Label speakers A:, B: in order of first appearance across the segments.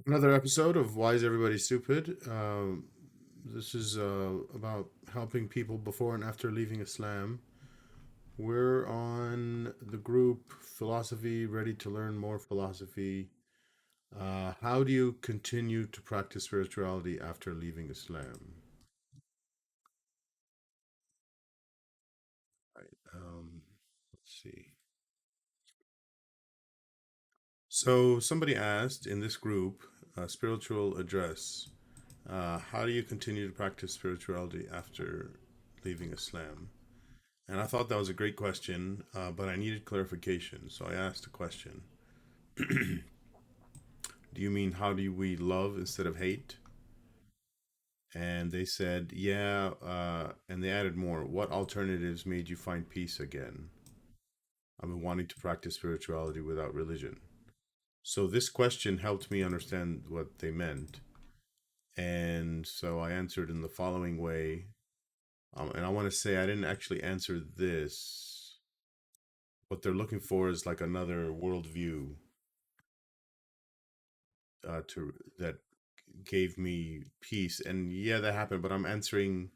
A: Another episode of Why is Everybody Stupid? This is about helping people before and after leaving Islam. We're on the group Philosophy, Ready to Learn More Philosophy. How do you continue to practice spirituality after leaving Islam? Right. Let's see. So, somebody asked in this group, Spiritual Address, how do you continue to practice spirituality after leaving Islam? And I thought that was a great question, but I needed clarification. So I asked a question. Do you mean how do we love instead of hate? And they said, yeah. And they added more. What alternatives made you find peace again? I've been wanting to practice spirituality without religion. So this question helped me understand what they meant. And so I answered in the following way. And I want to say I didn't actually answer this. What they're looking for is like another worldview to that gave me peace. And yeah, that happened, but I'm answering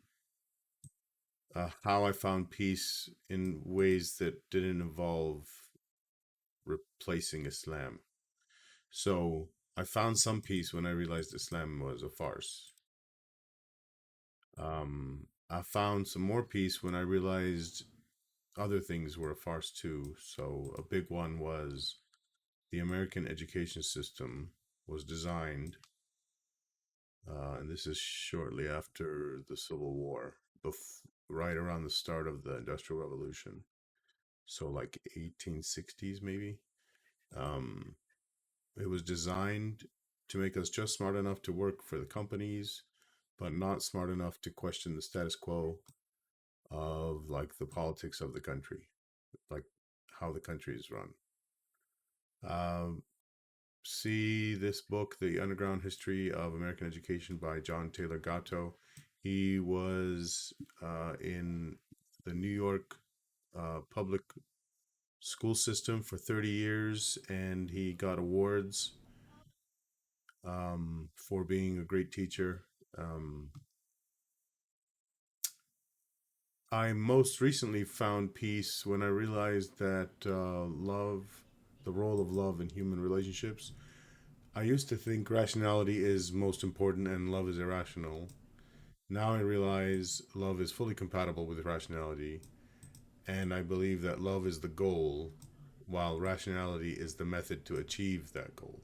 A: how I found peace in ways that didn't involve replacing Islam. So I found some peace when I realized Islam was a farce. I found some more peace when I realized other things were a farce too. So a big one was the American education system was designed, and this is shortly after the Civil War, right around the start of the Industrial Revolution. So like 1860s maybe. Um, it was designed to make us just smart enough to work for the companies, but not smart enough to question the status quo of like the politics of the country, like how the country is run. Um, See this book, The Underground History of American Education by John Taylor Gatto. He was in the New York public school system for 30 years, and he got awards for being a great teacher. Um, I most recently found peace when I realized that the role of love in human relationships. I used to think rationality is most important and love is irrational. Now I realize love is fully compatible with rationality, and I believe that love is the goal, while rationality is the method to achieve that goal.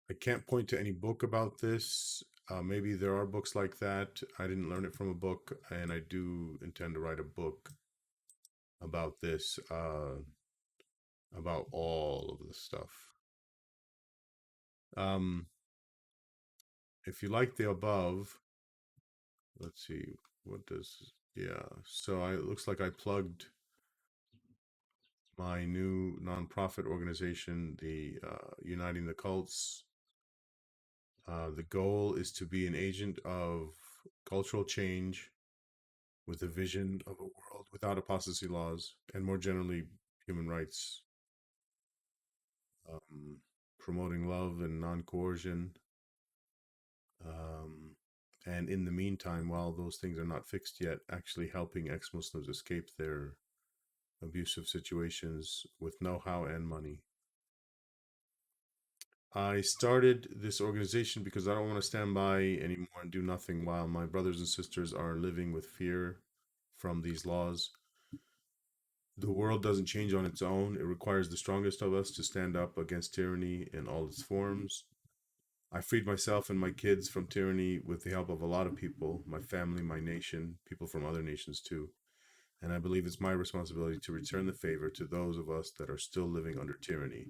A: I can't point to any book about this. Maybe there are books like that. I didn't learn it from a book, and I do intend to write a book about this, about all of this stuff. Um, if you like the above, let's see, what does, yeah. So it looks like I plugged my new nonprofit organization, the Uniting the Cults. The goal is to be an agent of cultural change with a vision of a world without apostasy laws and more generally human rights, um, promoting love and non coercion. Um, and in the meantime, while those things are not fixed yet, actually helping ex Muslims escape their abusive situations with know how and money. I started this organization because I don't want to stand by anymore and do nothing while my brothers and sisters are living with fear from these laws. The world doesn't change on its own. It requires the strongest of us to stand up against tyranny in all its forms. I freed myself and my kids from tyranny with the help of a lot of people, my family, my nation, people from other nations too. And I believe it's my responsibility to return the favor to those of us that are still living under tyranny.